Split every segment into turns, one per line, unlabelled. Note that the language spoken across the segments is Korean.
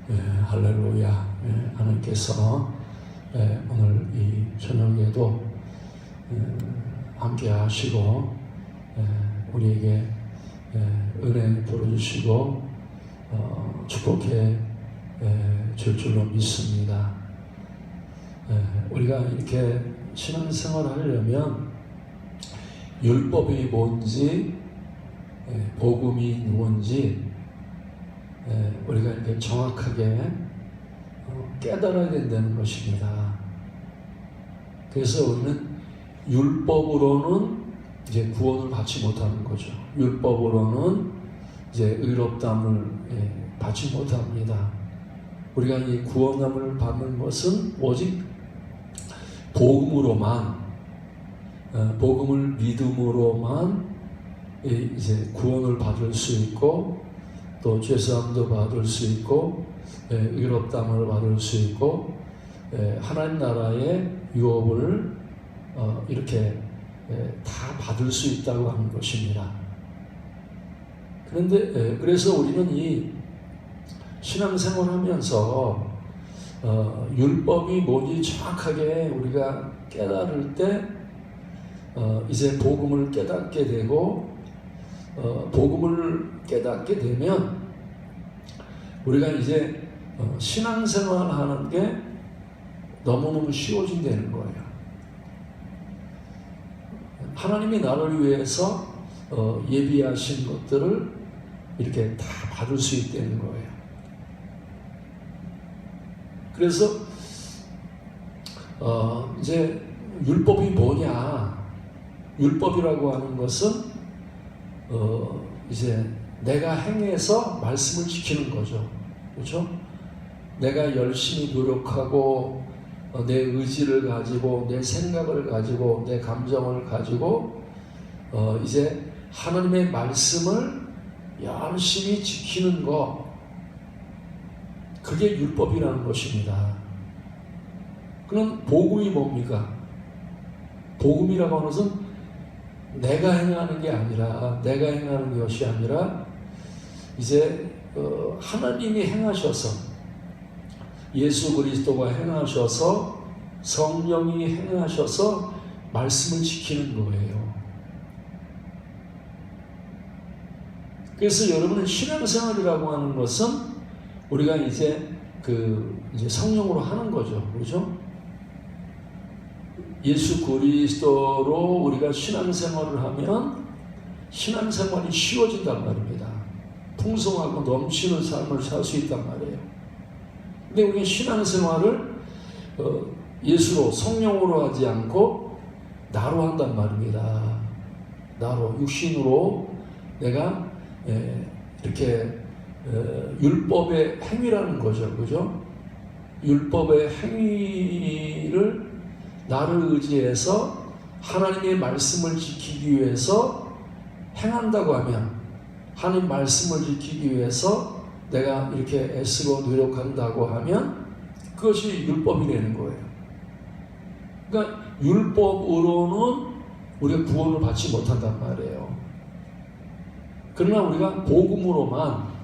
할렐루야. 하나님께서 오늘 이 저녁에도 함께 하시고 우리에게 은혜 부어주시고 축복해 줄 줄로 믿습니다. 우리가 이렇게 신앙생활을 하려면 율법이 뭔지 복음이 뭔지 우리가 이렇게 정확하게 깨달아야 된다는 것입니다. 그래서 우리는 율법으로는 이제 구원을 받지 못하는 거죠. 율법으로는 이제 의롭다함을 받지 못합니다. 우리가 이 구원함을 받는 것은 오직 복음으로만, 복음을 믿음으로만 이제 구원을 받을 수 있고, 또 죄사함도 받을 수 있고, 의롭다함을 받을 수 있고, 하나님 나라의 유업을 이렇게 다 받을 수 있다고 하는 것입니다. 그런데 그래서 우리는 이 신앙생활하면서 율법이 뭔지 정확하게 우리가 깨달을 때 이제 복음을 깨닫게 되고, 복음을 깨닫게 되면 우리가 이제 신앙생활 하는 게 너무너무 쉬워진다는 거예요. 하나님이 나를 위해서 예비하신 것들을 이렇게 다 받을 수 있다는 거예요. 그래서 이제 율법이 뭐냐? 율법이라고 하는 것은 이제 내가 행해서 말씀을 지키는 거죠. 그렇죠? 내가 열심히 노력하고 내 의지를 가지고 내 생각을 가지고 내 감정을 가지고 이제 하나님의 말씀을 열심히 지키는 것, 그게 율법이라는 것입니다. 그럼 복음이 뭡니까? 복음이라고 하는 것은 내가 행하는 게 아니라, 내가 행하는 것이 아니라 이제 하나님이 행하셔서, 예수 그리스도가 행하셔서, 성령이 행하셔서 말씀을 지키는 거예요. 그래서 여러분은 신앙생활이라고 하는 것은 우리가 이제 이제 성령으로 하는 거죠. 그렇죠? 예수 그리스도로 우리가 신앙생활을 하면 신앙생활이 쉬워진단 말입니다. 풍성하고 넘치는 삶을 살 수 있단 말이에요. 근데 우리가 신앙생활을 예수로, 성령으로 하지 않고 나로 한단 말입니다. 나로, 육신으로 내가 이렇게 율법의 행위라는 거죠. 그죠? 율법의 행위를 나를 의지해서 하나님의 말씀을 지키기 위해서 행한다고 하면, 하나님 말씀을 지키기 위해서 내가 이렇게 애쓰고 노력한다고 하면 그것이 율법이 되는 거예요. 그러니까 율법으로는 우리가 구원을 받지 못한단 말이에요. 그러나 우리가 복음으로만,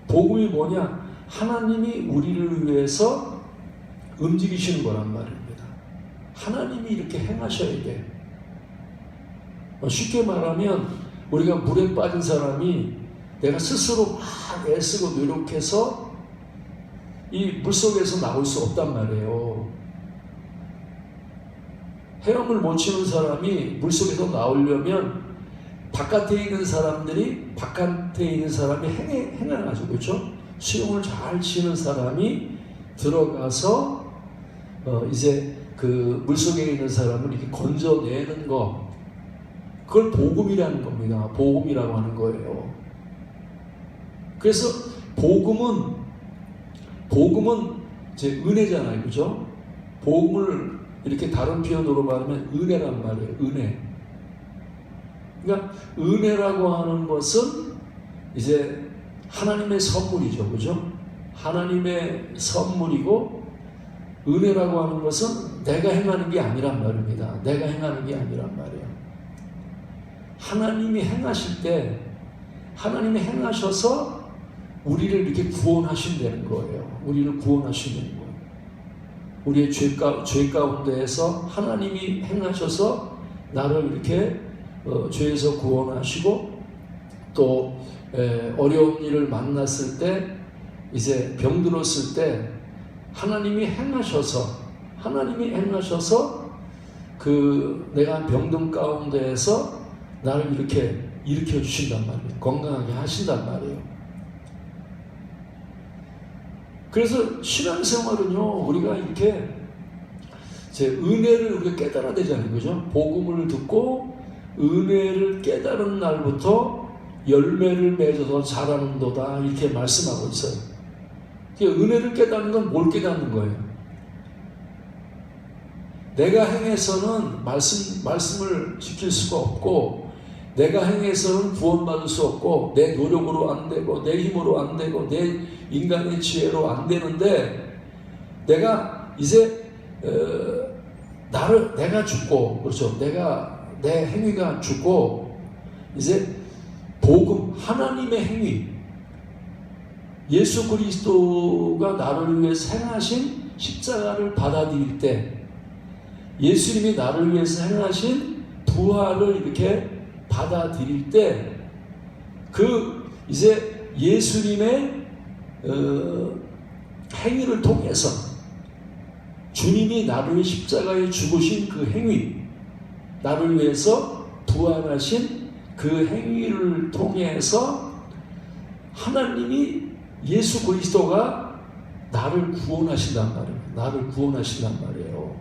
복음이 뭐냐? 하나님이 우리를 위해서 움직이시는 거란 말입니다. 하나님이 이렇게 행하셔야 돼. 쉽게 말하면 우리가 물에 빠진 사람이 내가 스스로 막 애쓰고 노력해서 이 물속에서 나올 수 없단 말이에요. 헤엄을 못 치는 사람이 물속에서 나오려면 바깥에 있는 사람이 행해가지고, 그렇죠? 수영을 잘 치는 사람이 들어가서 이제 그 물속에 있는 사람을 이렇게 건져내는 거, 그걸 복음이라는 겁니다. 복음이라고 하는 거예요. 그래서 복음은 이제 은혜잖아요. 그죠? 복음을 이렇게 다른 표현으로 말하면 은혜란 말이에요. 은혜. 그러니까 은혜라고 하는 것은 이제 하나님의 선물이죠. 그죠? 하나님의 선물이고, 은혜라고 하는 것은 내가 행하는 게 아니란 말입니다. 내가 행하는 게 아니란 말이에요. 하나님이 행하실 때, 하나님이 행하셔서 우리를 이렇게 구원하신다는 거예요. 우리를 구원하신다는 거예요. 우리의 죄 가운데에서 하나님이 행하셔서 나를 이렇게 죄에서 구원하시고, 또 어려운 일을 만났을 때, 이제 병들었을 때 하나님이 행하셔서 그 내가 병든 가운데에서 나를 이렇게 일으켜 주신단 말이에요. 건강하게 하신단 말이에요. 그래서 신앙생활은요, 우리가 이렇게 제 은혜를 우리가 깨달아야 되잖아요. 그죠? 복음을 듣고 은혜를 깨달은 날부터 열매를 맺어서 자라는도다, 이렇게 말씀하고 있어요. 은혜를 깨닫는 건 뭘 깨닫는 거예요? 내가 행해서는 말씀을 지킬 수가 없고, 내가 행해서는 구원받을 수 없고, 내 노력으로 안 되고, 내 힘으로 안 되고, 내 인간의 지혜로 안 되는데, 내가 이제 내가 죽고, 그렇죠? 내 행위가 죽고, 이제 복음, 하나님의 행위, 예수 그리스도가 나를 위해서 행하신 십자가를 받아들일 때, 예수님이 나를 위해서 행하신 부활을 이렇게 받아들일 때, 이제 예수님의 행위를 통해서, 주님이 나를 위해 십자가에 죽으신 그 행위, 나를 위해서 부활하신 그 행위를 통해서 하나님이, 예수 그리스도가 나를 구원하신단 말이에요. 나를 구원하신단 말이에요.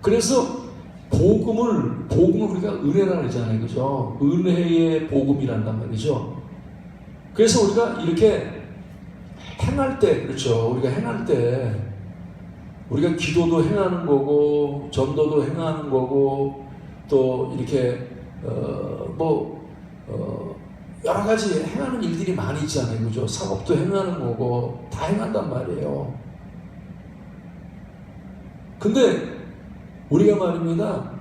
그래서 복음을 우리가 은혜라 그러잖아요. 그죠? 은혜의 복음이란단 말이죠. 그래서 우리가 이렇게 행할 때, 그렇죠? 우리가 행할 때, 우리가 기도도 행하는 거고, 전도도 행하는 거고, 또 이렇게 여러 가지 행하는 일들이 많이 있잖아요. 그죠? 사업도 행하는 거고, 다 행한단 말이에요. 근데 우리가 말입니다,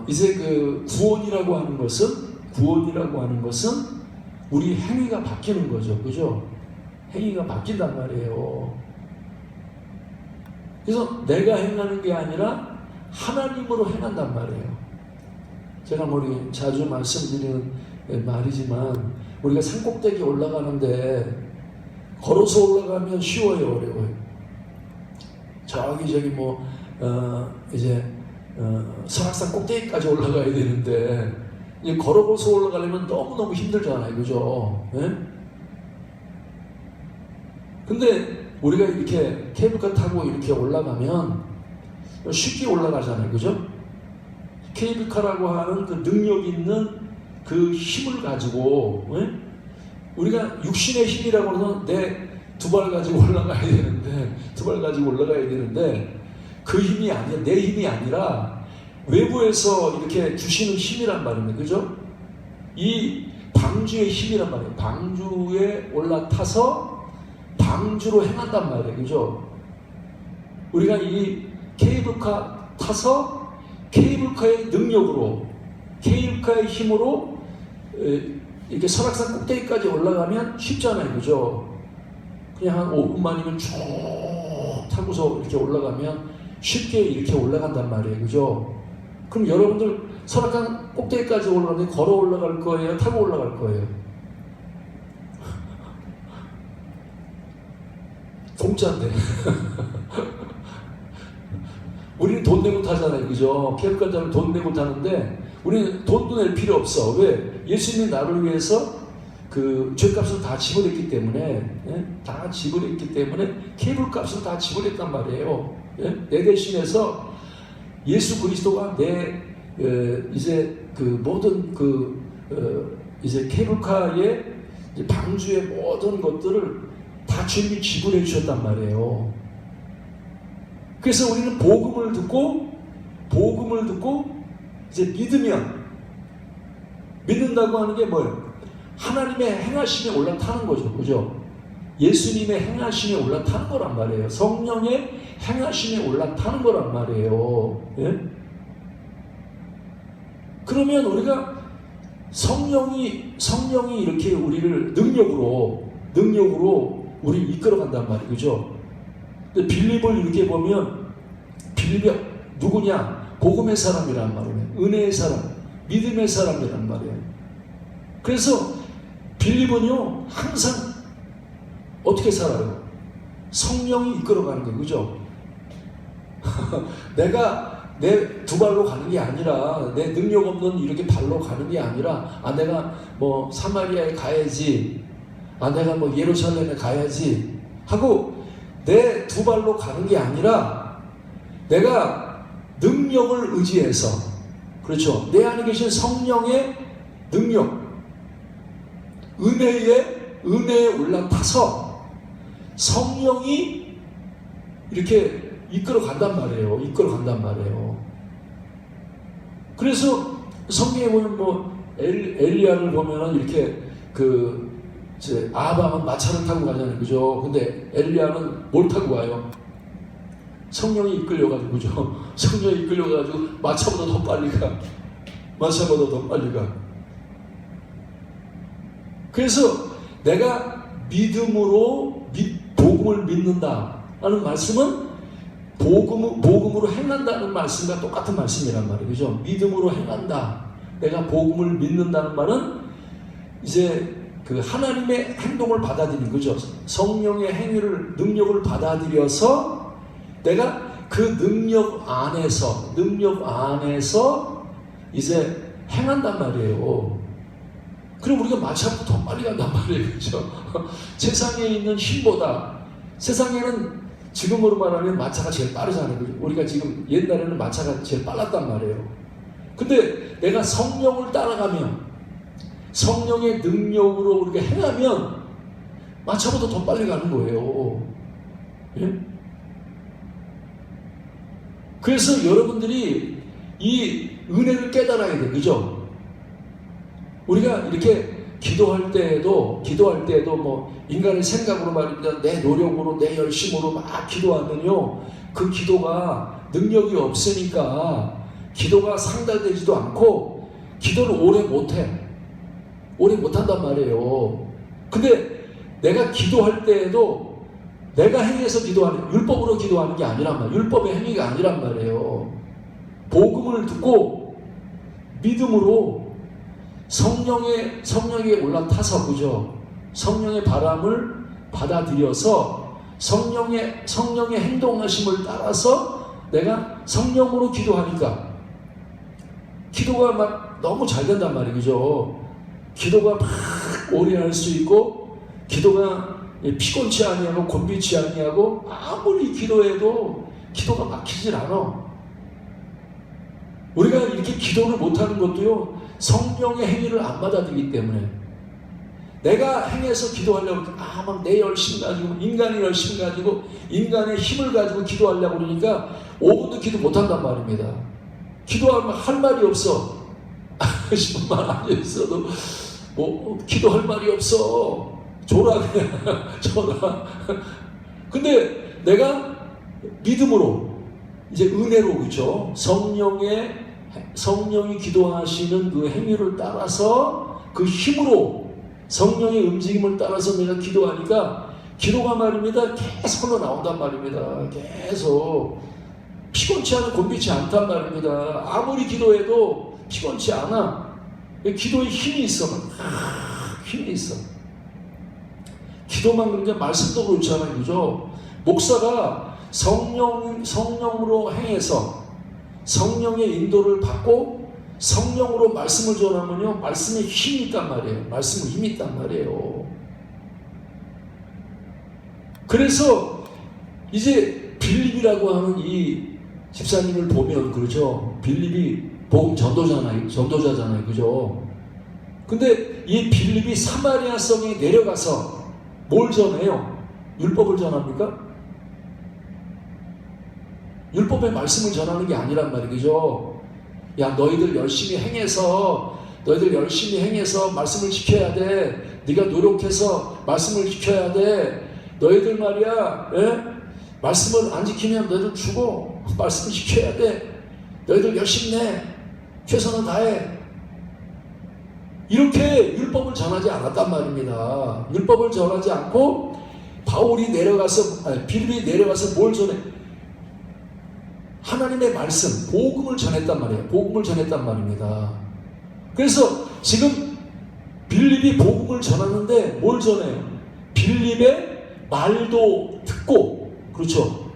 이제 그 구원이라고 하는 것은 우리 행위가 바뀌는 거죠. 그죠? 행위가 바뀐단 말이에요. 그래서 내가 행하는 게 아니라 하나님으로 행한단 말이에요. 제가 자주 말씀드리는 말이지만, 우리가 산꼭대기 올라가는데 걸어서 올라가면 쉬워요, 어려워요? 설악산 꼭대기까지 올라가야 되는데, 이제 걸어서 올라가려면 너무너무 힘들잖아요. 그죠? 네? 근데 우리가 이렇게 케이블카 타고 이렇게 올라가면 쉽게 올라가잖아요. 그죠? 케이블카라고 하는 그 능력 있는 그 힘을 가지고, 네? 우리가 육신의 힘이라고 해서 내 두 발 가지고 올라가야 되는데, 그 힘이 아니라, 내 힘이 아니라 외부에서 이렇게 주시는 힘이란 말입니다. 그죠? 이 방주의 힘이란 말이에요. 방주에 올라타서 방주로 행한단 말이에요. 그죠? 우리가 이 케이블카 타서 케이블카의 능력으로, 케이블카의 힘으로 이렇게 설악산 꼭대기까지 올라가면 쉽잖아요. 그죠? 그냥 한 5분만이면 쭉 타고서 이렇게 올라가면 쉽게 이렇게 올라간단 말이에요. 그죠? 그럼 여러분들 설악산 꼭대기까지 올라가는데 걸어 올라갈 거예요? 타고 올라갈 거예요? 공짜인데. 우리는 돈 내고 타잖아요. 그죠? 케이블카 타면 돈 내고 타는데, 우리는 돈도 낼 필요 없어. 왜? 예수님이 나를 위해서 그 죄값을 다 지불했기 때문에, 예? 다 지불했기 때문에 케이블값을 다 지불했단 말이에요. 예? 내 대신해서 예수 그리스도가 이제 그 모든 이제 케이블카의 이제 방주의 모든 것들을 다 주님이 지불해 주셨단 말이에요. 그래서 우리는 복음을 듣고 이제 믿는다고 하는 게 뭐예요? 하나님의 행하심에 올라타는 거죠. 그죠? 예수님의 행하심에 올라타는 거란 말이에요. 성령의 행하심에 올라타는 거란 말이에요. 예? 그러면 우리가 성령이 이렇게 우리를 능력으로 우리 이끌어간단 말이에요. 그죠? 근데 빌립을 이렇게 보면 빌립이 누구냐? 복음의 사람이란 말이에요. 은혜의 사람, 믿음의 사람이란 말이에요. 그래서 빌립은요 항상 어떻게 살아요? 성령이 이끌어가는 거예요. 그죠? 내가 내 두 발로 가는 게 아니라, 내 능력 없는 이렇게 발로 가는 게 아니라, 내가 뭐 사마리아에 가야지, 내가 뭐 예루살렘에 가야지 하고 내 두 발로 가는 게 아니라, 내가 능력을 의지해서, 그렇죠, 내 안에 계신 성령의 능력, 은혜에 올라타서 성령이 이렇게 이끌어 간단 말이에요. 그래서 성경에 보면 뭐 엘리야를 보면은 이렇게 아합은 마차를 타고 가잖아요. 그죠? 근데 엘리야는 뭘 타고 가요? 성령이 이끌려가지고, 그죠? 성령이 이끌려가지고 마차보다 더 빨리 가. 그래서 내가 믿음으로 복음을 믿는다라는 말씀은 복음으로 행한다는 말씀과 똑같은 말씀이란 말이에요. 그죠? 믿음으로 행한다. 내가 복음을 믿는다는 말은 이제 그 하나님의 행동을 받아들이는 거죠. 성령의 능력을 받아들여서 내가 그 능력 안에서 이제 행한단 말이에요. 그럼 우리가 마차보다 더 빨리 간단 말이에요. 그죠? 세상에 있는 힘보다, 세상에는 지금으로 말하면 마차가 제일 빠르잖아요. 우리가 지금 옛날에는 마차가 제일 빨랐단 말이에요. 근데 내가 성령을 따라가면, 성령의 능력으로 우리가 행하면 마차보다 더 빨리 가는 거예요. 예? 그래서 여러분들이 이 은혜를 깨달아야 돼요. 그죠? 우리가 이렇게 기도할 때에도 뭐 인간의 생각으로 말입니다. 내 노력으로, 내 열심으로 막 기도하면요, 그 기도가 능력이 없으니까 기도가 상달되지도 않고 기도를 오래 못한단 말이에요. 근데 내가 기도할 때에도 내가 행해서 기도하는, 율법으로 기도하는 게 아니란 말이에요. 율법의 행위가 아니란 말이에요. 복음을 듣고 믿음으로 성령에 올라타서, 그죠? 성령의 바람을 받아들여서 성령의 행동하심을 따라서 내가 성령으로 기도하니까 기도가 막 너무 잘 된단 말이에요. 그죠? 기도가 막 오래 할 수 있고, 기도가 피곤치 아니하고 곤비치 아니하고, 아무리 기도해도 기도가 막히질 않아. 우리가 이렇게 기도를 못하는 것도요, 성령의 행위를 안 받아들이기 때문에. 내가 행해서 기도하려고 막 내 열심 가지고, 인간의 열심 가지고, 인간의 힘을 가지고 기도하려고 그러니까 5분도 기도 못한단 말입니다. 기도하면 할 말이 없어. 10분만 안 있어도 뭐 기도할 말이 없어. 줘라 그냥. 줘라. 근데 내가 믿음으로, 이제 은혜로, 그죠? 성령이 기도하시는 그 행위를 따라서, 그 힘으로, 성령의 움직임을 따라서 내가 기도하니까 기도가 말입니다, 계속 흘러나온단 말입니다. 계속 피곤치 않은, 곤비치 않단 말입니다. 아무리 기도해도 피곤치 않아. 기도에 힘이 있어. 힘이 있어. 기도만 그런 게, 말씀도 그렇잖아요. 그죠? 목사가 성령으로 행해서 성령의 인도를 받고 성령으로 말씀을 전하면요, 말씀에 힘이 있단 말이에요. 말씀에 힘이 있단 말이에요. 그래서 이제 빌립이라고 하는 이 집사님을 보면, 그렇죠? 빌립이 복음 전도자잖아요. 그죠? 근데 이 빌립이 사마리아 성에 내려가서 뭘 전해요? 율법을 전합니까? 율법의 말씀을 전하는 게 아니란 말이에요. 그죠? 야, 너희들 열심히 행해서 말씀을 지켜야 돼. 네가 노력해서 말씀을 지켜야 돼. 너희들 말이야, 예? 말씀을 안 지키면 너희들 죽어. 말씀을 지켜야 돼. 너희들 열심히 내. 최선을 다해. 이렇게 율법을 전하지 않았단 말입니다. 율법을 전하지 않고 바울이 내려가서 빌립이 내려가서 뭘 전해? 하나님의 말씀, 복음을 전했단 말이에요. 복음을 전했단 말입니다. 그래서 지금 빌립이 복음을 전하는데 뭘 전해요? 빌립의 말도 듣고, 그렇죠?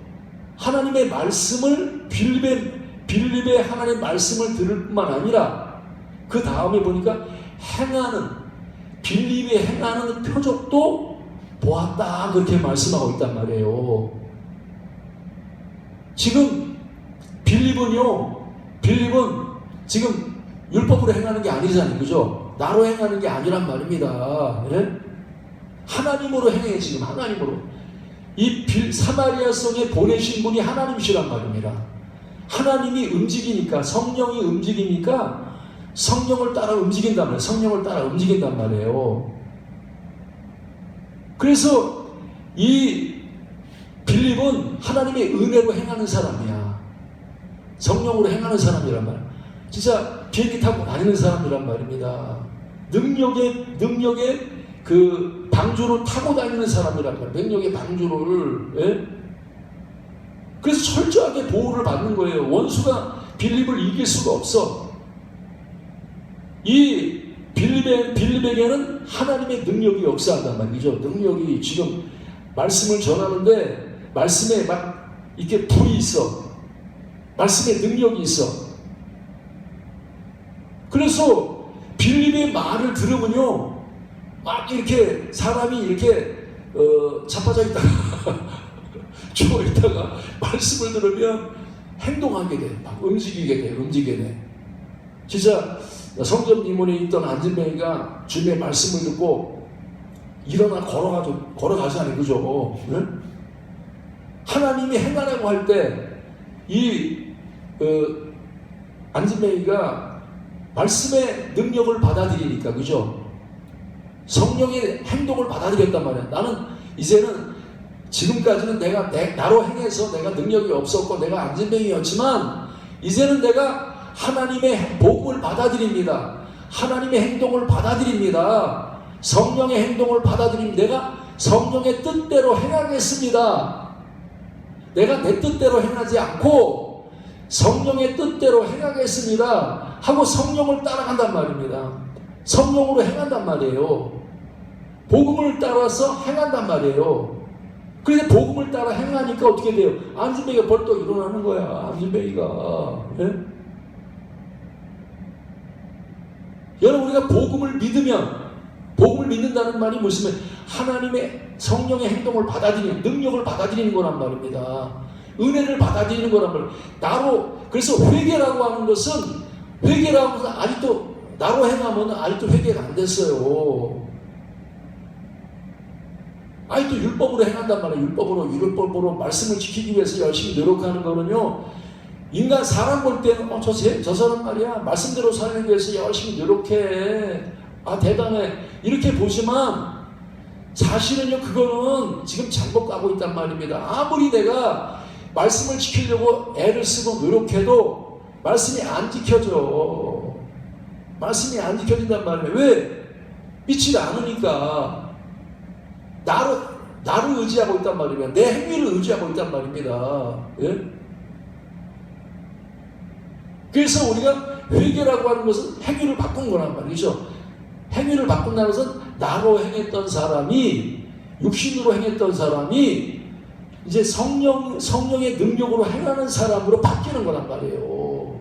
하나님의 말씀을 빌립의 하나님의 말씀을 들을 뿐만 아니라 그 다음에 보니까 빌립이 행하는 표적도 보았다, 그렇게 말씀하고 있단 말이에요. 지금 빌립은 지금 율법으로 행하는 게 아니잖아요, 그죠? 나로 행하는 게 아니란 말입니다. 예? 하나님으로 행해. 지금 하나님으로 이 사마리아 성에 보내신 분이 하나님이시란 말입니다. 하나님이 움직이니까, 성령이 움직이니까 성령을 따라 움직인단 말이에요. 성령을 따라 움직인단 말이에요. 그래서 이 빌립은 하나님의 은혜로 행하는 사람이야. 성령으로 행하는 사람이란 말이야. 진짜 비행기 타고 다니는 사람이란 말입니다. 능력의 그 방주를 타고 다니는 사람이란 말이야. 능력의 방주를. 예? 그래서 철저하게 보호를 받는 거예요. 원수가 빌립을 이길 수가 없어. 이 빌립에게는 하나님의 능력이 역사한단 말이죠. 능력이 지금 말씀을 전하는데 말씀에 막 이렇게 불이 있어. 말씀에 능력이 있어. 그래서 빌립의 말을 들으면요, 막 이렇게 사람이 이렇게 자빠져 있다가 죽어 있다가 말씀을 들으면 행동하게 돼. 막 움직이게 돼. 진짜 성전 미문에 있던 안진뱅이가 주님의 말씀을 듣고 일어나 걸어가잖아요, 그죠? 네? 하나님이 행하라고 할 때 이 안진뱅이가 말씀의 능력을 받아들이니까, 그죠? 성령의 행동을 받아들였단 말이야. 나는 이제는 지금까지는 내가 나로 행해서 내가 능력이 없었고 내가 안진뱅이였지만 이제는 내가 하나님의 복음을 받아들입니다. 하나님의 행동을 받아들입니다. 성령의 행동을 받아들입니다. 내가 성령의 뜻대로 행하겠습니다. 내가 내 뜻대로 행하지 않고 성령의 뜻대로 행하겠습니다 하고 성령을 따라간단 말입니다. 성령으로 행한단 말이에요. 복음을 따라서 행한단 말이에요. 그런데 복음을 따라 행하니까 어떻게 돼요? 안진뱅이가 벌떡 일어나는 거야. 안진뱅이가. 예? 여러분, 우리가 복음을 믿는다는 말이 무슨 말? 하나님의 성령의 행동을 받아들이는, 능력을 받아들이는 거란 말입니다. 은혜를 받아들이는 거란 말이에요. 그래서 회개라고 하는 것은 아직도 나로 행하면 아직도 회개가 안 됐어요. 아직도 율법으로 행한단 말이에요. 율법으로 말씀을 지키기 위해서 열심히 노력하는 거는요, 인간 사람 볼 때는 저 사람 말이야 말씀대로 살기 위해서 열심히 노력해, 대단해, 이렇게 보지만 사실은요, 그거는 지금 잘못 가고 있단 말입니다. 아무리 내가 말씀을 지키려고 애를 쓰고 노력해도 말씀이 안 지켜져. 말씀이 안 지켜진단 말이에요. 왜? 믿지 않으니까. 나를 의지하고 있단 말입니다. 내 행위를 의지하고 있단 말입니다. 예? 그래서 우리가 회개라고 하는 것은 행위를 바꾼 거란 말이죠. 행위를 바꾼다는 것은 나로 행했던 사람이, 육신으로 행했던 사람이 이제 성령의 능력으로 행하는 사람으로 바뀌는 거란 말이에요.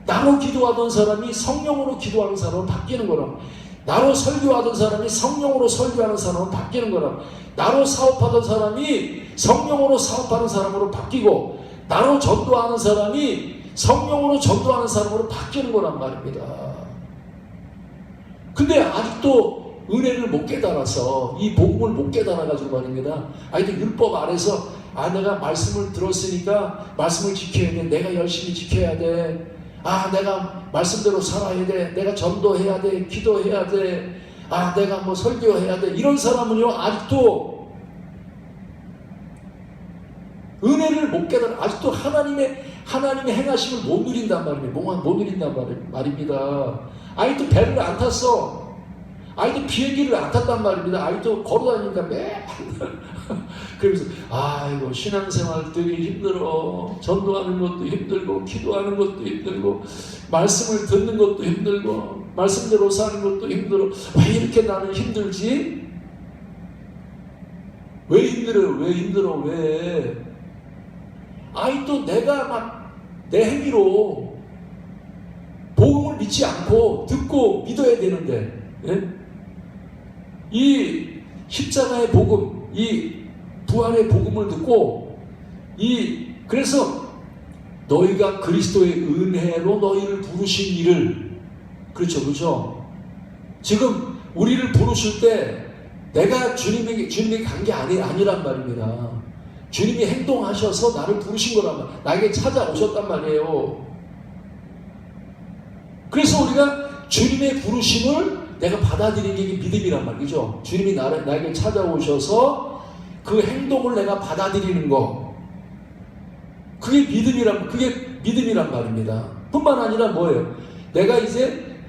나로 기도하던 사람이 성령으로 기도하는 사람으로 바뀌는 거란, 나로 설교하던 사람이 성령으로 설교하는 사람으로 바뀌는 거란, 나로 사업하던 사람이 성령으로 사업하는 사람으로 바뀌고, 나로 전도하는 사람이 성령으로 전도하는 사람으로 바뀌는 거란 말입니다. 근데 아직도 은혜를 못 깨달아서, 이 복음을 못 깨달아가지고 말입니다. 아직도 율법 아래서 내가 말씀을 들었으니까 말씀을 지켜야 돼. 내가 열심히 지켜야 돼. 내가 말씀대로 살아야 돼. 내가 전도해야 돼. 기도해야 돼. 내가 뭐 설교해야 돼. 이런 사람은요, 아직도 은혜를 못 깨달아. 아직도 하나님의 하나님의 행하심을 못 누린단 말입니다. 못 누린단 말입니다. 아이도 배를 안 탔어. 아이도 비행기를 안 탔단 말입니다. 아이도 걸어다니니까 매일 그러면서 아이고 신앙생활 되게 힘들어. 전도하는 것도 힘들고 기도하는 것도 힘들고 말씀을 듣는 것도 힘들고 말씀대로 사는 것도 힘들어. 왜 이렇게 나는 힘들지? 왜 힘들어? 왜? 아이도 내가 막 내 행위로 복음을 믿지 않고 듣고 믿어야 되는데, 예? 이 십자가의 복음, 이 부활의 복음을 듣고 그래서 너희가 그리스도의 은혜로 너희를 부르신 이를, 그렇죠. 지금 우리를 부르실 때 내가 주님에게 간 게 아니란 말입니다. 주님이 행동하셔서 나를 부르신 거란 말이에요. 나에게 찾아오셨단 말이에요. 그래서 우리가 주님의 부르심을 내가 받아들이는 게 믿음이란 말이죠. 주님이 나에게 찾아오셔서 그 행동을 내가 받아들이는 거, 그게 믿음이란 말입니다. 뿐만 아니라 뭐예요? 내가 이제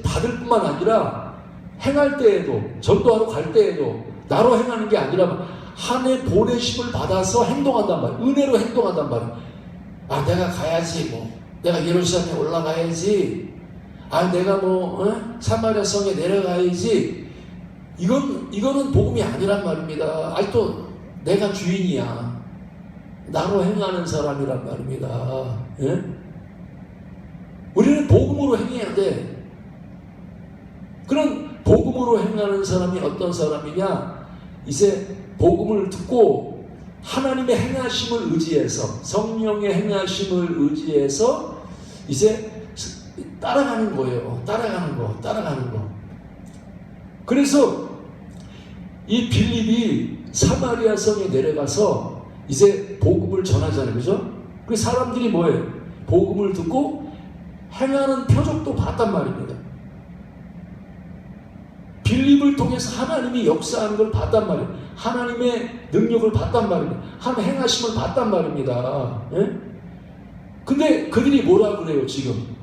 받을 뿐만 아니라 행할 때에도, 전도하러 갈 때에도 나로 행하는 게 아니라 하나님의 보내심을 받아서 행동한단 말이에요. 은혜로 행동한단 말이에요. 내가 가야지, 내가 예루살렘에 올라가야지, 내가 사마리아 성에 내려가야지. 이거는 복음이 아니란 말입니다. 또 내가 주인이야. 나로 행하는 사람이란 말입니다. 예? 우리는 복음으로 행해야 돼. 그런 복음으로 행하는 사람이 어떤 사람이냐? 이제 복음을 듣고 하나님의 행하심을 의지해서, 성령의 행하심을 의지해서 이제 따라가는 거예요. 따라가는 거. 그래서 이 빌립이 사마리아 성에 내려가서 이제 복음을 전하잖아요. 그죠? 그 사람들이 뭐예요? 복음을 듣고 행하는 표적도 봤단 말입니다. 빌립을 통해서 하나님이 역사하는 걸 봤단 말이에요. 하나님의 능력을 봤단 말입니다. 하나님의 행하심을 봤단 말입니다. 예? 근데 그들이 뭐라 그래요, 지금?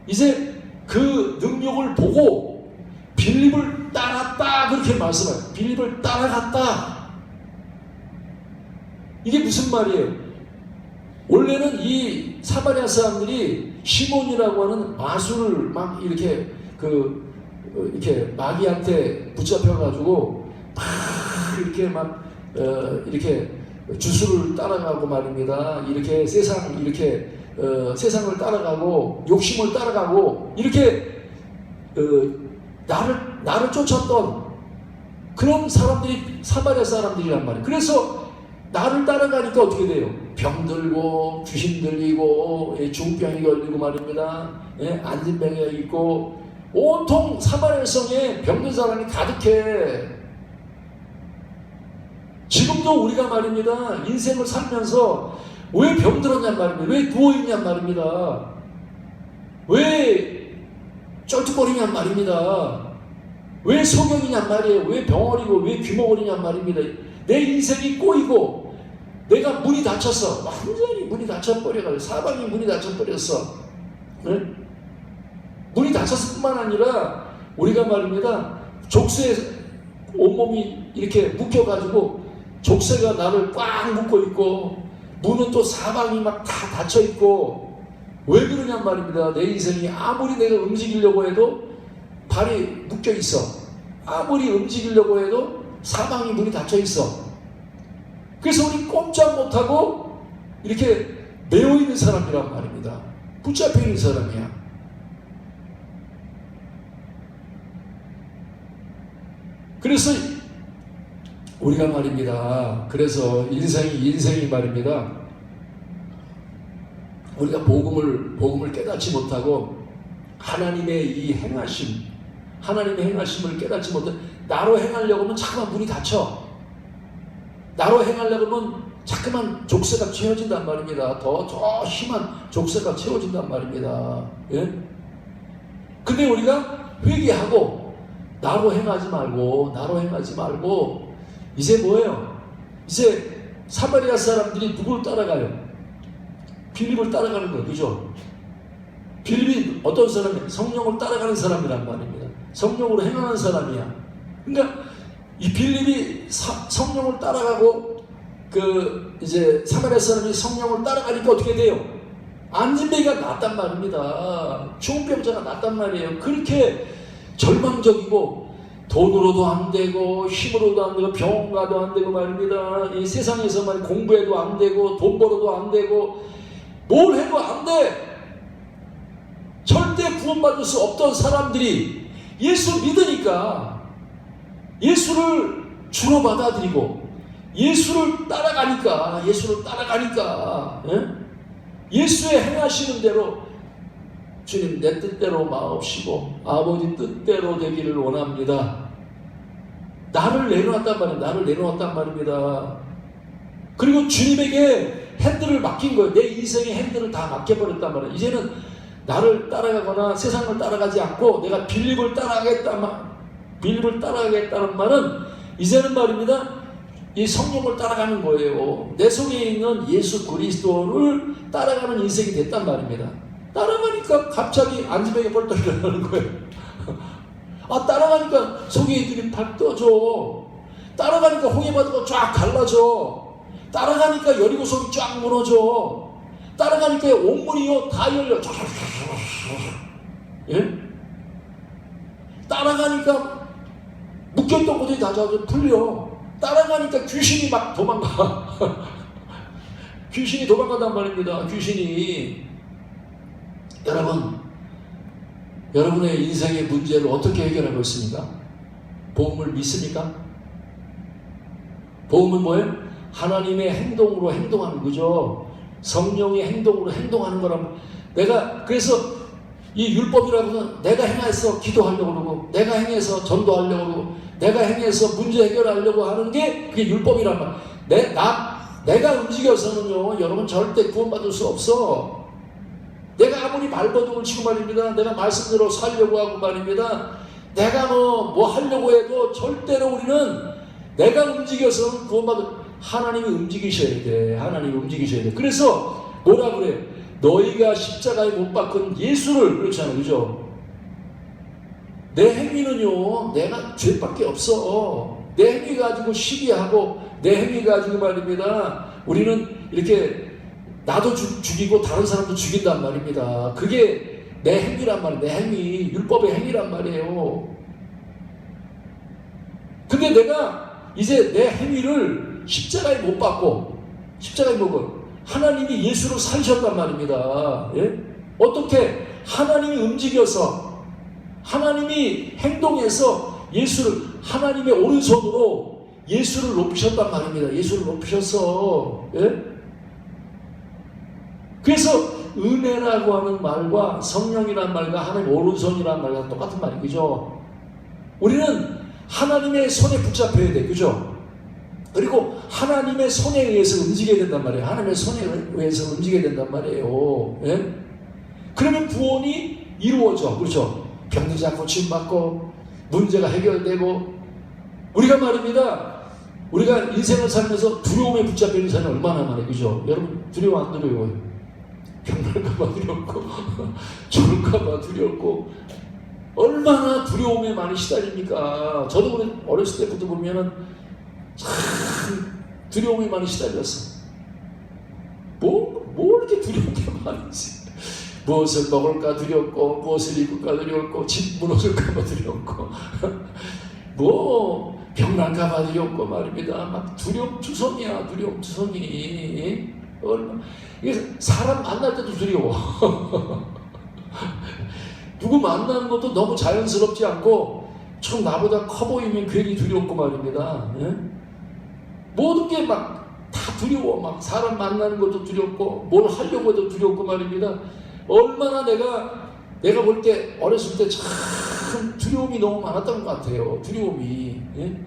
이제 그 능력을 보고 빌립을 따랐다, 그렇게 말씀해요. 빌립을 따라갔다. 이게 무슨 말이에요? 원래는 이 사마리아 사람들이 시몬이라고 하는 마술을 막 이렇게 마귀한테 붙잡혀가지고 이렇게 주술을 따라가고 말입니다. 이렇게 세상을 따라가고 욕심을 따라가고 이렇게 나를 쫓았던 그런 사람들이 사마리아 사람들이란 말이에요. 그래서 나를 따라가니까 어떻게 돼요? 병들고 귀신 들리고 중병이 걸리고 말입니다. 안진병이 있고 온통 사마리아 성에 병든 사람이 가득해. 지금도 우리가 말입니다. 인생을 살면서 왜 병들었냔 말입니다. 왜 누워있냔 말입니다. 왜 쩔뚝거리냔 말입니다. 왜 소경이냔 말이에요. 왜 병어리고 왜 귀머거리냔 말입니다. 내 인생이 꼬이고 내가 문이 닫혔어. 완전히 문이 닫혀버려가지고 사방이 문이 닫혀버렸어. 네? 문이 닫혔을 뿐만 아니라 우리가 말입니다. 족쇄에 온몸이 이렇게 묶여가지고 족쇄가 나를 꽉 묶고 있고 문은 또 사방이 막 다 닫혀 있고 왜 그러냔 말입니다. 내 인생이 아무리 내가 움직이려고 해도 발이 묶여 있어. 아무리 움직이려고 해도 사방이 문이 닫혀 있어. 그래서 우리 꼼짝 못하고 이렇게 매여 있는 사람이란 말입니다. 붙잡혀 있는 사람이야. 그래서 우리가 말입니다. 그래서 인생이 말입니다. 우리가 복음을 깨닫지 못하고 하나님의 이 행하심, 하나님의 행하심을 깨닫지 못해 나로 행하려고 하면 자꾸만 문이 닫혀. 나로 행하려고 하면 자꾸만 족쇄가 채워진단 말입니다. 더 심한 족쇄가 채워진단 말입니다. 예? 근데 우리가 회개하고 나로 행하지 말고 이제 뭐예요? 이제 사마리아 사람들이 누구를 따라가요? 빌립을 따라가는 거예요. 그죠? 빌립이 어떤 사람이에요? 성령을 따라가는 사람이란 말입니다. 성령으로 행하는 사람이야. 그러니까 이 빌립이 성령을 따라가고 이제 사마리아 사람이 성령을 따라가니까 어떻게 돼요? 안진뱅이가 낫단 말입니다. 중병자가 낫단 말이에요. 그렇게 절망적이고 돈으로도 안 되고 힘으로도 안 되고 병원 가도 안 되고 말입니다. 이 세상에서만 공부해도 안 되고 돈 벌어도 안 되고 뭘 해도 안 돼. 절대 구원받을 수 없던 사람들이 예수 믿으니까 예수를 주로 받아들이고 예수를 따라가니까 예수의 행하시는 대로 주님 내 뜻대로 마옵시고 아버지 뜻대로 되기를 원합니다. 나를 내놓았단 말입니다. 그리고 주님에게 핸들을 맡긴 거예요. 내 인생의 핸들을 다 맡겨버렸단 말이에요. 이제는 나를 따라가거나 세상을 따라가지 않고 내가 빌립을 따라가겠다는 말은 이제는 말입니다. 이 성령을 따라가는 거예요. 내 속에 있는 예수 그리스도를 따라가는 인생이 됐단 말입니다. 따라가니까 갑자기 안진뱅이가 벌떡 일어나는 거예요. 따라가니까 속에 있는 발 떠져. 따라가니까 홍해바다가 쫙 갈라져. 따라가니까 여리고성이 쫙 무너져. 따라가니까 온문이요 다 열려. 예? 따라가니까 묶였던 것들이 다 풀려. 따라가니까 귀신이 막 도망가. 귀신이 도망간단 말입니다. 귀신이. 여러분의 인생의 문제를 어떻게 해결하고 있습니까? 복음을 믿습니까? 복음은 뭐예요? 하나님의 행동으로 행동하는 거죠. 성령의 행동으로 행동하는 거라면 그래서 이 율법이라고는 내가 행해서 기도하려고 그러고 내가 행해서 전도하려고 그러고 내가 행해서 문제 해결하려고 하는 게 그게 율법이란 말. 내가 움직여서는요 여러분 절대 구원받을 수 없어. 내가 아무리 발버둥을 치고 말입니다. 내가 말씀대로 살려고 하고 말입니다. 내가 뭐 하려고 해도 절대로 우리는 내가 움직여서는 하나님이 움직이셔야 돼. 그래서 뭐라 그래요? 너희가 십자가에 못 박은 예수를 그렇잖아요. 그죠? 내 행위는요 내가 죄밖에 없어. 내 행위 가지고 시기하고 내 행위 가지고 말입니다. 우리는 이렇게 나도 죽이고 다른 사람도 죽인단 말입니다. 그게 내 행위란 말이에요. 내 행위, 율법의 행위란 말이에요. 근데 내가 이제 내 행위를 십자가에 못 박고 하나님이 예수를 살리셨단 말입니다. 예? 어떻게 하나님이 움직여서 하나님이 행동해서 하나님의 오른손으로 예수를 높이셨단 말입니다. 예수를 높이셔서 그래서 은혜라고 하는 말과 성령이라는 말과 하나님 오른손이라는 말과 똑같은 말이죠. 그죠? 우리는 하나님의 손에 붙잡혀야 돼. 그죠? 그리고 하나님의 손에 의해서 움직여야 된단 말이에요. 하나님의 손에 의해서 움직여야 된단 말이에요. 예? 그러면 구원이 이루어져. 그렇죠? 병든 고침받고 문제가 해결되고 우리가 말입니다. 우리가 인생을 살면서 두려움에 붙잡혀 있는 사람이 얼마나 많아요. 그죠? 여러분 두려워 안 두려워요? 병날까봐 두렵고 죽을까봐 두렵고 얼마나 두려움에 많이 시달립니까? 저도 어렸을 때부터 보면은 참 두려움에 많이 시달렸어. 뭐 이렇게 두려운 게 많은지. 무엇을 먹을까 두렵고 무엇을 입을까 두렵고 집 무너질까봐 두렵고 뭐 병날까봐 두렵고 말입니다. 막 두려움투성이야. 두려움투성이. 이게 사람 만날 때도 두려워. 누구 만나는 것도 너무 자연스럽지 않고 좀 나보다 커 보이면 괜히 두렵고 말입니다. 예? 모든 게 막 다 두려워. 막 사람 만나는 것도 두렵고 뭘 하려고 해도 두렵고 말입니다. 얼마나 내가 볼 때 어렸을 때 참 두려움이 너무 많았던 것 같아요. 두려움이. 예?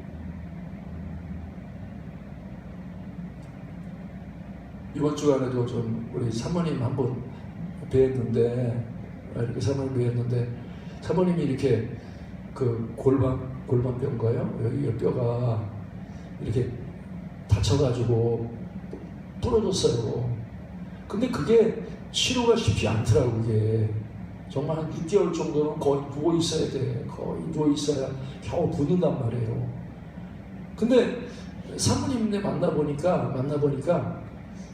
이번 주간에도 좀 우리 사모님 한번 뵈었는데 이렇게 사모님 뵈었는데 사모님이 이렇게 그 골반뼈인가요? 여기 뼈가 이렇게 다쳐가지고 부러졌어요. 근데 그게 치료가 쉽지 않더라고. 그게 정말 한 6개월 정도는 거의 누워 있어야 돼. 거의 누워 있어야 겨우 붙는단 말이에요. 근데 사모님네 만나보니까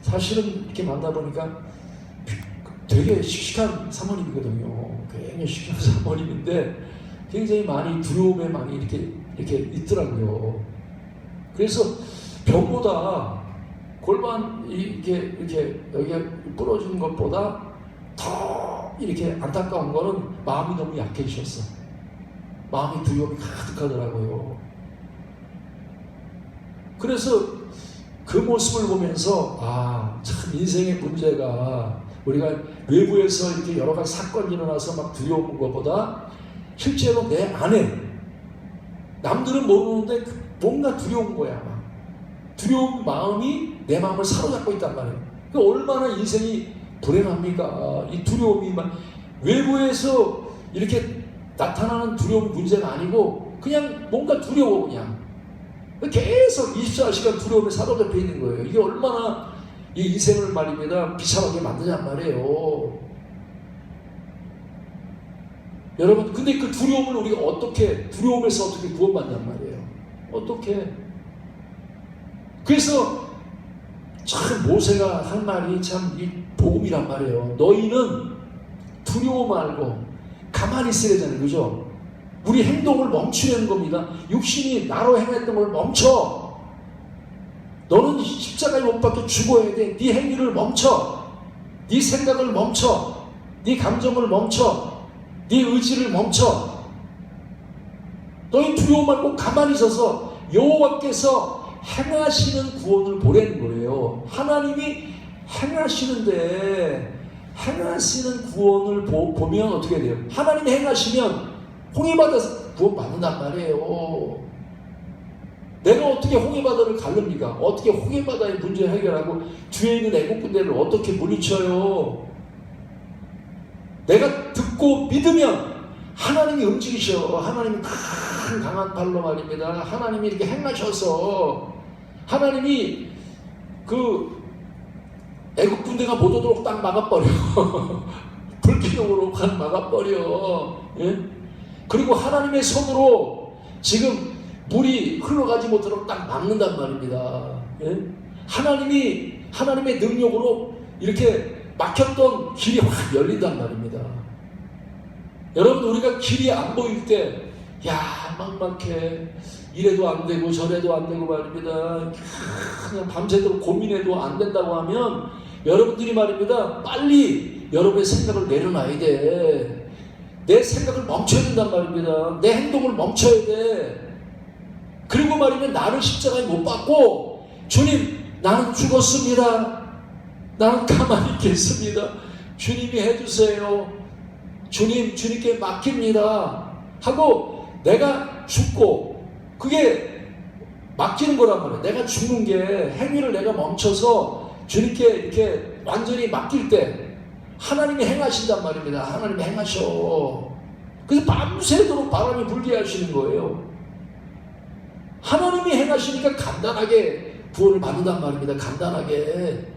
사실은 이렇게 만나보니까 되게 씩씩한 사모님이거든요. 굉장히 씩씩한 사모님인데 굉장히 많이 두려움에 많이 이렇게 있더라고요. 그래서 병보다 골반 이렇게 여기가 부러지는 것보다 더 이렇게 안타까운 거는 마음이 너무 약해지셨어. 마음이 두려움이 가득하더라고요. 그래서 그 모습을 보면서 참 인생의 문제가 우리가 외부에서 이렇게 여러 가지 사건이 일어나서 막 두려운 것보다 실제로 내 안에 남들은 모르는데 뭔가 두려운 거야. 막. 두려운 마음이 내 마음을 사로잡고 있단 말이에요. 그러니까 얼마나 인생이 불행합니까? 이 두려움이 막 외부에서 이렇게 나타나는 두려운 문제가 아니고 그냥 뭔가 두려워. 그냥 계속 24시간 두려움에 사로잡혀 있는 거예요. 이게 얼마나 이 인생을 말입니다 비참하게 만드냔 말이에요. 여러분, 근데 그 두려움을 우리가 두려움에서 어떻게 구원받냔 말이에요. 어떻게? 그래서 참 모세가 한 말이 참 이 복음이란 말이에요. 너희는 두려워 말고 가만히 있어야 되잖아요. 그죠? 우리 행동을 멈추려는 겁니다. 육신이 나로 행했던 걸 멈춰. 너는 십자가에 못 박혀 죽어야 돼. 네 행위를 멈춰. 네 생각을 멈춰. 네 감정을 멈춰. 네 의지를 멈춰. 너희 두려워 말고 가만히 있어서 여호와께서 행하시는 구원을 보라는 거예요. 하나님이 행하시는 구원을 보면 어떻게 돼요? 하나님이 행하시면 홍해바다에서 구원받는단 말이에요. 내가 어떻게 홍해바다를 가릅니까? 어떻게 홍해바다의 문제를 해결하고 뒤에 있는 애국 군대를 어떻게 물리쳐요? 내가 듣고 믿으면 하나님이 움직이셔. 하나님이 큰 강한 발로 말입니다. 하나님이 이렇게 행하셔서 하나님이 그 애국 군대가 못 오도록 딱 막아버려. 불기둥으로 막아버려. 예? 그리고 하나님의 손으로 지금 물이 흘러가지 못하도록 딱 막는단 말입니다. 예? 하나님의 능력으로 이렇게 막혔던 길이 확 열린단 말입니다. 여러분, 우리가 길이 안 보일 때 막막해. 이래도 안 되고 저래도 안 되고 말입니다. 그냥 밤새도록 고민해도 안 된다고 하면 여러분들이 말입니다. 빨리 여러분의 생각을 내려놔야 돼. 내 생각을 멈춰야 된단 말입니다. 내 행동을 멈춰야 돼. 그리고 말이면 나를 십자가에 못 박고 주님, 나는 죽었습니다. 나는 가만히 있겠습니다. 주님이 해주세요. 주님께 맡깁니다. 하고 내가 죽고 그게 맡기는 거란 말이에요. 내가 죽는 게 행위를 내가 멈춰서 주님께 이렇게 완전히 맡길 때 하나님이 행하신단 말입니다. 하나님이 행하셔. 그래서 밤새도록 바람이 불게 하시는 거예요. 하나님이 행하시니까 간단하게 구원을 받는단 말입니다. 간단하게.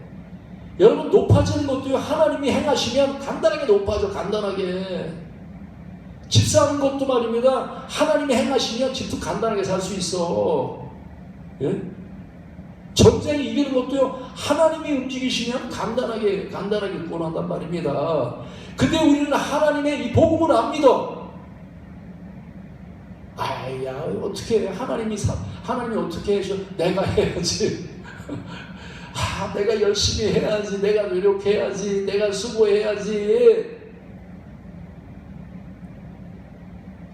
여러분, 높아지는 것도요, 하나님이 행하시면 간단하게 높아져. 간단하게. 집 사는 것도 말입니다. 하나님이 행하시면 집도 간단하게 살 수 있어. 예? 전쟁 이기는 것도요, 하나님이 움직이시면 간단하게 구원한단 말입니다. 근데 우리는 하나님의 이 복음을 안 믿어. 어떻게 하나님이 어떻게 해서 내가 해야지. 내가 열심히 해야지. 내가 노력해야지. 내가 수고해야지.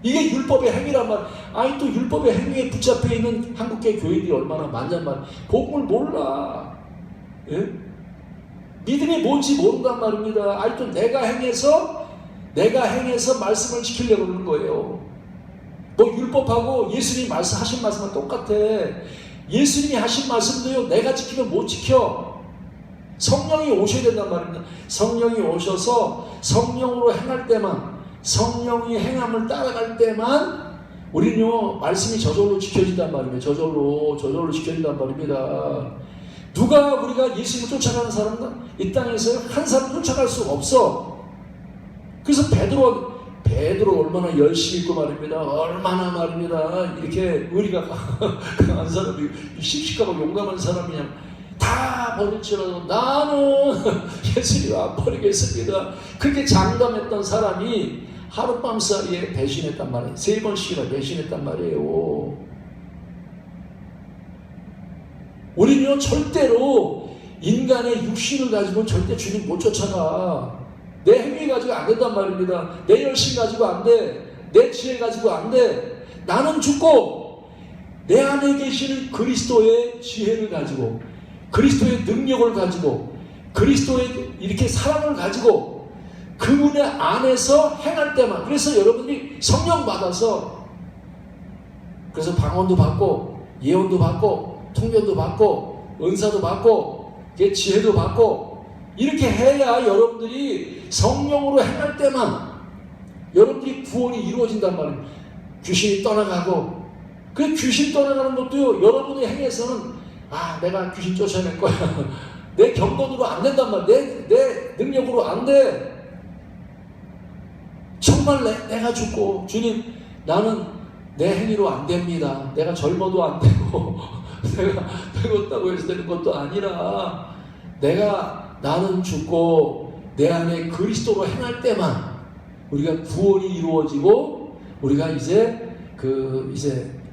이게 율법의 행위란 말. 또 율법의 행위에 붙잡혀 있는 한국계 교인들이 얼마나 많냔 말. 복음을 몰라. 예? 믿음이 뭔지 모른단 말입니다. 또 내가 행해서 말씀을 지키려고 그러는 거예요. 율법하고 예수님이 하신 말씀은 똑같아. 예수님이 하신 말씀도요, 내가 지키면 못 지켜. 성령이 오셔야 된단 말입니다. 성령이 오셔서 성령으로 행할 때만, 성령이 행함을 따라갈 때만 우리는요, 말씀이 저절로 지켜진단 말입니다. 저절로 지켜진단 말입니다. 누가 우리가 예수님을 쫓아가는 사람은 이 땅에서 한 사람 쫓아갈 수가 없어. 그래서 베드로 얼마나 열심히 있고 말입니다. 얼마나 말입니다. 이렇게 의리가 강한 사람이 씩씩하고 용감한 사람이냐. 다 버릴지라도 나는 예수님을 안 버리겠습니다. 그렇게 장담했던 사람이 하룻밤 사이에 배신했단 말이에요. 3번씩이나 배신했단 말이에요. 우리는요 절대로 인간의 육신을 가지고 절대 주님 못 쫓아가. 내 행위 가지고 안 된단 말입니다. 내 열심 가지고 안 돼. 내 지혜 가지고 안 돼. 나는 죽고 내 안에 계시는 그리스도의 지혜를 가지고 그리스도의 능력을 가지고 그리스도의 이렇게 사랑을 가지고 그분의 안에서 행할 때만. 그래서 여러분들이 성령 받아서 그래서 방언도 받고 예언도 받고 통변도 받고 은사도 받고 지혜도 받고 이렇게 해야 여러분들이 성령으로 행할 때만 여러분들이 구원이 이루어진단 말이에요. 귀신이 떠나가고 그 귀신 떠나가는 것도요 여러분의 행에서는 내가 귀신 쫓아낼 거야. 내 경건으로 안 된단 말이야. 내 능력으로 안 돼. 정말 내가 죽고 주님 나는 내 행위로 안 됩니다. 내가 젊어도 안 되고 내가 배웠다고 해서 되는 것도 아니라 나는 죽고 내 안에 그리스도로 행할 때만 우리가 구원이 이루어지고 우리가 이제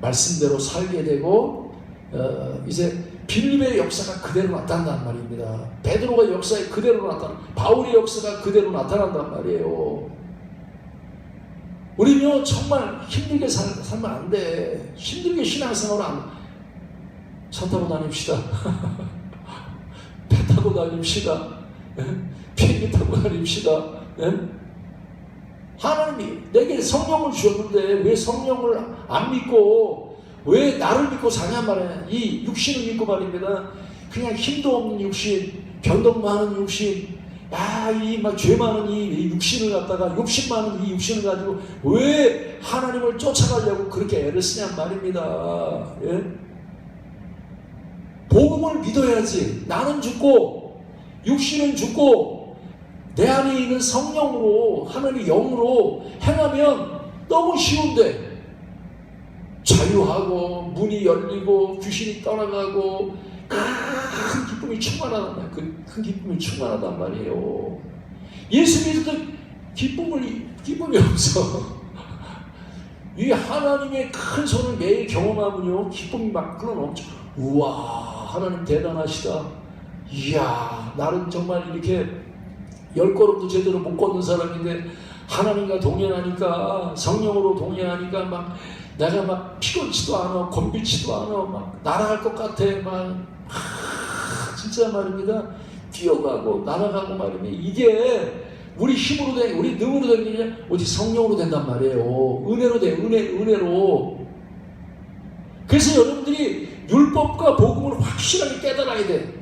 말씀대로 살게 되고 이제 빌립의 역사가 그대로 나타난단 말입니다. 베드로가 역사에 그대로 바울의 역사가 그대로 나타난단 말이에요. 우리는요 정말 힘들게 살면 안 돼. 힘들게 신앙생활을 차 타고 다닙시다. 배 타고 다닙시다. 비행기 타고 다닙시다. 하나님이 내게 성령을 주셨는데 왜 성령을 안 믿고 왜 나를 믿고 사냐 말이야. 이 육신을 믿고 말입니다. 그냥 힘도 없는 육신, 변덕 많은 육신, 이 막 죄 많은 이 육신을 갖다가 욕심 많은 이 육신을 가지고 왜 하나님을 쫓아가려고 그렇게 애를 쓰냔 말입니다. 복음을 믿어야지. 나는 죽고 육신은 죽고 내 안에 있는 성령으로 하나님의 영으로 행하면 너무 쉬운데 자유하고 문이 열리고 귀신이 떠나가고 큰 기쁨이 충만하단 말이에요. 큰 기쁨이 충만하단 말이에요. 예수 믿어도 기쁨이 없어. 이 하나님의 큰 손을 매일 경험하면요 기쁨이 막 끊어넘쳐. 우와 하나님 대단하시다. 이야 나는 정말 이렇게 10걸음도 제대로 못 걷는 사람인데 하나님과 동행하니까 성령으로 동행하니까 막 내가 막 피곤치도 않아 곤비치도 않아 막 날아갈 것 같아 진짜 말입니다. 뛰어가고 날아가고 말입니다. 이게 우리 힘으로 된 우리 능으로 된 게 아니라 오직 성령으로 된단 말이에요. 은혜로 돼 은혜로. 그래서 여러분들이 율법과 복음을 확실하게 깨달아야 돼.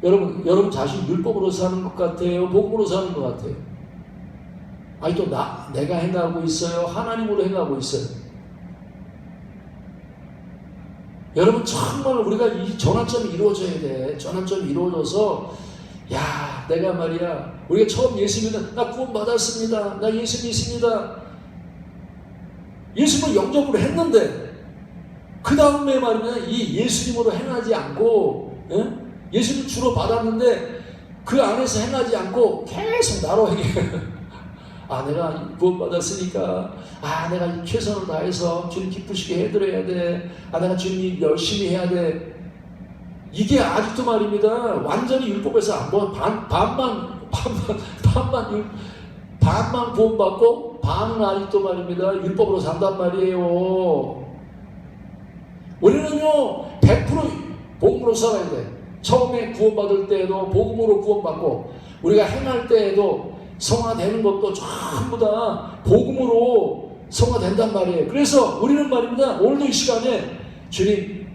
여러분 자신 율법으로 사는 것 같아요? 복음으로 사는 것 같아요? 아니 또 내가 행하고 있어요? 하나님으로 행하고 있어요? 여러분 정말 우리가 이 전환점이 이루어져야 돼. 전환점이 이루어져서 내가 말이야 우리가 처음 예수 믿는 나 구원 받았습니다. 나 예수 믿습니다. 예수님을 영접으로 했는데 그 다음에 말이야 이 예수님으로 행하지 않고 예수님 주로 받았는데 그 안에서 행하지 않고 계속 나로 행해. 내가 구원 받았으니까 내가 최선을 다해서 주님 기쁘시게 해드려야 돼. 내가 주님 열심히 해야 돼. 이게 아직도 말입니다. 완전히 율법에서 안 보면 반만 구원받고 반은 아직도 말입니다. 율법으로 산단 말이에요. 우리는요 100% 복음으로 살아야 돼. 처음에 구원받을 때에도 복음으로 구원받고 우리가 행할 때에도 성화되는 것도 전부 다 복음으로 성화된단 말이에요. 그래서 우리는 말입니다. 오늘도 이 시간에 주님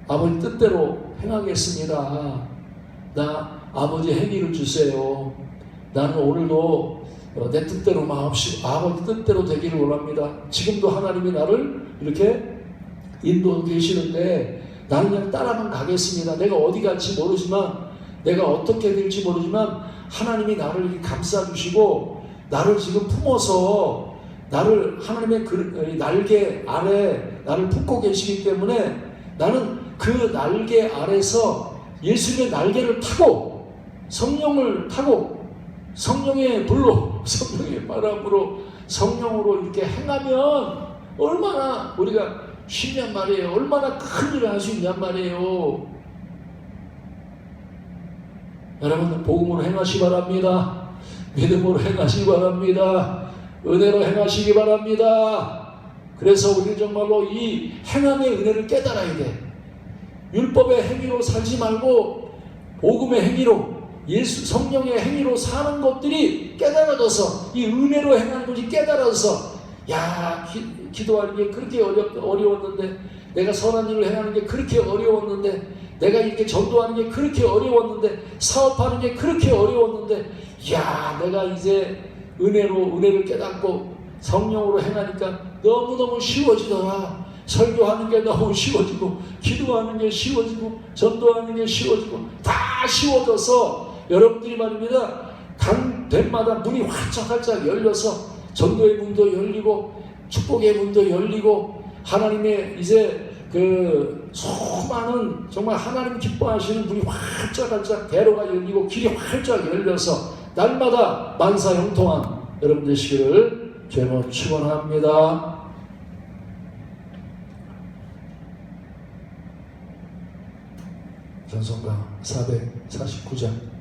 아버지 뜻대로 행하겠습니다. 나 아버지 행위를 주세요. 나는 오늘도 내 뜻대로 마옵시고 아버지 뜻대로 되기를 원합니다. 지금도 하나님이 나를 이렇게 인도하고 계시는데 나는 그냥 따라만 가겠습니다. 내가 어디 갈지 모르지만, 내가 어떻게 될지 모르지만 하나님이 나를 이렇게 감싸주시고 나를 지금 품어서 나를 하나님의 그 날개 아래 나를 품고 계시기 때문에 나는 그 날개 아래서 예수님의 날개를 타고 성령을 타고 성령의 불로, 성령의 바람으로, 성령으로 이렇게 행하면 얼마나 우리가 쉽냔 말이에요. 얼마나 큰 일을 할 수 있냔 말이에요. 여러분들 복음으로 행하시기 바랍니다. 믿음으로 행하시기 바랍니다. 은혜로 행하시기 바랍니다. 그래서 우리는 정말로 이 행함의 은혜를 깨달아야 돼. 율법의 행위로 살지 말고 복음의 행위로, 예수 성령의 행위로 사는 것들이 깨달아져서 이 은혜로 행하는 것이 깨달아져서, 야, 기도하는 게 그렇게 어려웠는데, 내가 선한 일을 행하는 게 그렇게 어려웠는데, 내가 이렇게 전도하는 게 그렇게 어려웠는데, 사업하는 게 그렇게 어려웠는데, 야, 내가 이제 은혜를 깨닫고 성령으로 행하니까 너무너무 쉬워지더라. 설교하는 게 너무 쉬워지고, 기도하는 게 쉬워지고, 전도하는 게 쉬워지고, 다 쉬워져서 여러분들이 말입니다. 간 뱀마다 문이 활짝활짝 열려서 전도의 문도 열리고 축복의 문도 열리고, 하나님의 이제 그 수많은 정말 하나님 기뻐하시는 문이 활짝활짝 대로가 열리고 길이 활짝 열려서 날마다 만사 형통한 여러분 되시기를 주님으로 축원합니다. 전성가 449장